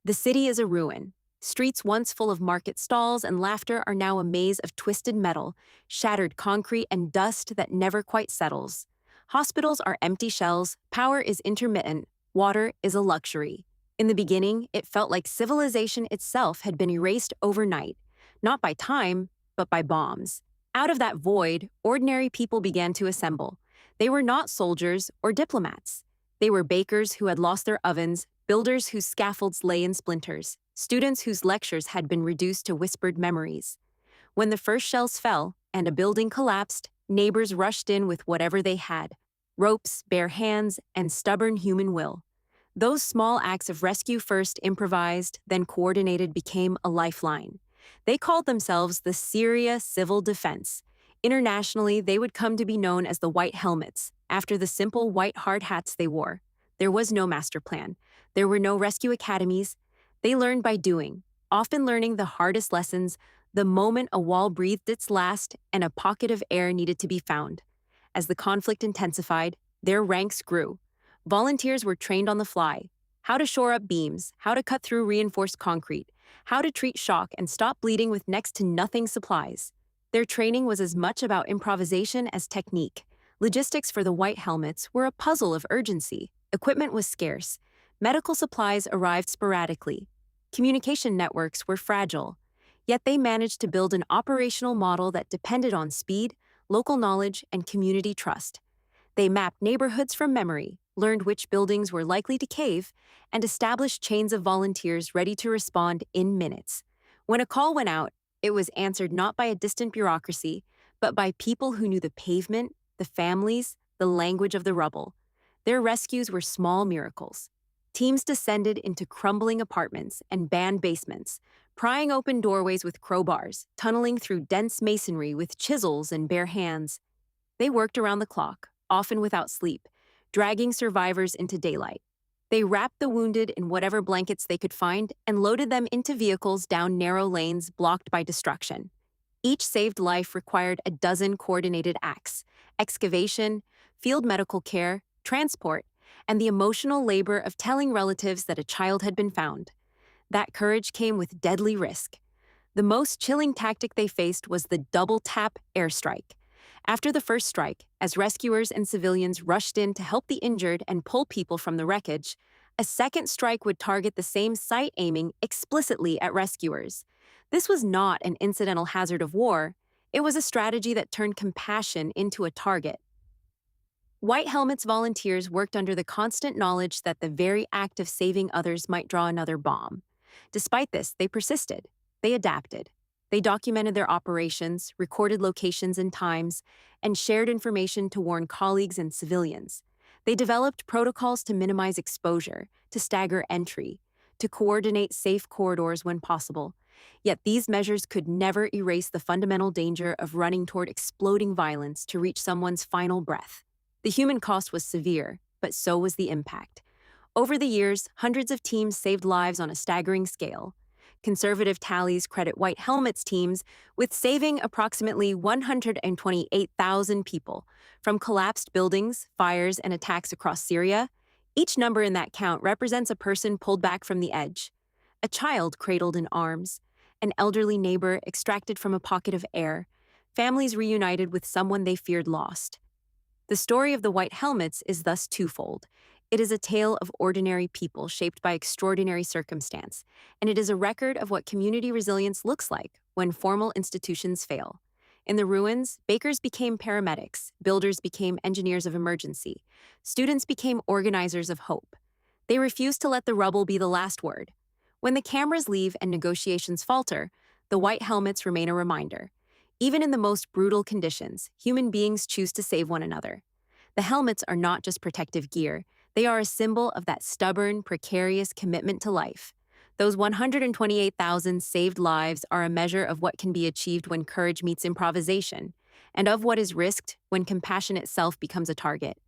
The city is a ruin. Streets once full of market stalls and laughter are now a maze of twisted metal, shattered concrete, and dust that never quite settles. Hospitals are empty shells, power is intermittent, water is a luxury. In the beginning, it felt like civilization itself had been erased overnight, not by time, but by bombs. Out of that void, ordinary people began to assemble. They were not soldiers or diplomats. They were bakers who had lost their ovens, builders whose scaffolds lay in splinters, students whose lectures had been reduced to whispered memories. When the first shells fell and a building collapsed, neighbors rushed in with whatever they had: ropes, bare hands, and stubborn human will. Those small acts of rescue, first improvised, then coordinated, became a lifeline. They called themselves the Syria Civil Defense. Internationally, they would come to be known as the White Helmets, after the simple white hard hats they wore. There was no master plan. There were no rescue academies. They learned by doing, often learning the hardest lessons the moment a wall breathed its last and a pocket of air needed to be found. As the conflict intensified, their ranks grew. Volunteers were trained on the fly: how to shore up beams, how to cut through reinforced concrete, how to treat shock and stop bleeding with next to nothing supplies. Their training was as much about improvisation as technique. Logistics for the White Helmets were a puzzle of urgency. Equipment was scarce. Medical supplies arrived sporadically. Communication networks were fragile. Yet they managed to build an operational model that depended on speed, local knowledge, and community trust. They mapped neighborhoods from memory, learned which buildings were likely to cave, and established chains of volunteers ready to respond in minutes. When a call went out, it was answered not by a distant bureaucracy, but by people who knew the pavement, the families, the language of the rubble. Their rescues were small miracles. Teams descended into crumbling apartments and banned basements, prying open doorways with crowbars, tunneling through dense masonry with chisels and bare hands. They worked around the clock, often without sleep, dragging survivors into daylight. They wrapped the wounded in whatever blankets they could find and loaded them into vehicles down narrow lanes blocked by destruction. Each saved life required a dozen coordinated acts: excavation, field medical care, transport, and the emotional labor of telling relatives that a child had been found. That courage came with deadly risk. The most chilling tactic they faced was the double-tap airstrike. After the first strike, as rescuers and civilians rushed in to help the injured and pull people from the wreckage, a second strike would target the same site, aiming explicitly at rescuers. This was not an incidental hazard of war. It was a strategy that turned compassion into a target. White Helmets volunteers worked under the constant knowledge that the very act of saving others might draw another bomb. Despite this, they persisted. They adapted. They documented their operations, recorded locations and times, and shared information to warn colleagues and civilians. They developed protocols to minimize exposure, to stagger entry, to coordinate safe corridors when possible. Yet these measures could never erase the fundamental danger of running toward exploding violence to reach someone's final breath. The human cost was severe, but so was the impact. Over the years, hundreds of teams saved lives on a staggering scale. Conservative tallies credit White Helmets teams with saving approximately 128,000 people from collapsed buildings, fires, and attacks across Syria. Each number in that count represents a person pulled back from the edge: a child cradled in arms, an elderly neighbor extracted from a pocket of air, families reunited with someone they feared lost. The story of the White Helmets is thus twofold. It is a tale of ordinary people shaped by extraordinary circumstance, and it is a record of what community resilience looks like when formal institutions fail. In the ruins, bakers became paramedics, builders became engineers of emergency, students became organizers of hope. They refused to let the rubble be the last word. When the cameras leave and negotiations falter, the White Helmets remain a reminder. Even in the most brutal conditions, human beings choose to save one another. The helmets are not just protective gear. They are a symbol of that stubborn, precarious commitment to life. Those 128,000 saved lives are a measure of what can be achieved when courage meets improvisation, and of what is risked when compassion itself becomes a target.